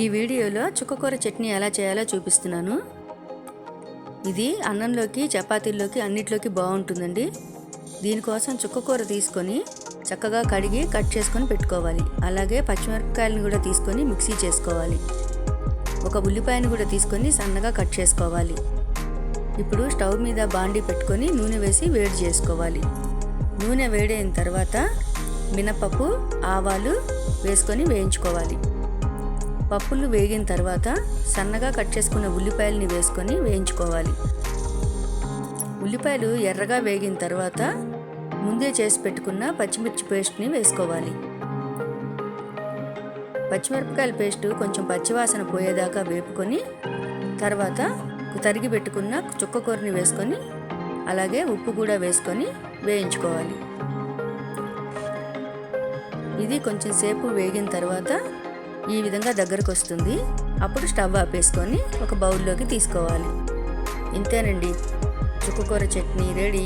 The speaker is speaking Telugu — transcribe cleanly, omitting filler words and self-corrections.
ఈ వీడియోలో చుక్కకూర చట్నీ ఎలా చేయాలో చూపిస్తున్నాను. ఇది అన్నంలోకి, చపాతీల్లోకి అన్నిట్లోకి బాగుంటుందండి. దీనికోసం చుక్కకూర తీసుకొని చక్కగా కడిగి కట్ చేసుకొని పెట్టుకోవాలి. అలాగే పచ్చిమిరపకాయలను కూడా తీసుకొని మిక్సీ చేసుకోవాలి. ఒక ఉల్లిపాయను కూడా తీసుకొని సన్నగా కట్ చేసుకోవాలి. ఇప్పుడు స్టవ్ మీద బాండీ పెట్టుకొని నూనె వేసి వేడి చేసుకోవాలి. నూనె వేడైన తర్వాత మినపప్పు, ఆవాలు వేసుకొని వేయించుకోవాలి. పప్పులు వేగిన తర్వాత సన్నగా కట్ చేసుకున్న ఉల్లిపాయలని వేసుకొని వేయించుకోవాలి. ఉల్లిపాయలు ఎర్రగా వేగిన తర్వాత ముందే చేసి పెట్టుకున్న పచ్చిమిర్చి పేస్ట్ని వేసుకోవాలి. పచ్చిమిరపకాయల పేస్టు కొంచెం పచ్చివాసన పోయేదాకా వేపుకొని తర్వాత తరిగి పెట్టుకున్న చుక్కకూరని వేసుకొని అలాగే ఉప్పు కూడా వేసుకొని వేయించుకోవాలి. ఇది కొంచెం సేపు వేగిన తర్వాత ఈ విధంగా దగ్గరకు వస్తుంది. అప్పుడు స్టవ్ ఆపేసుకొని ఒక బౌల్లోకి తీసుకోవాలి. ఇంతేనండి, చుక్కకూర చట్నీ రెడీ.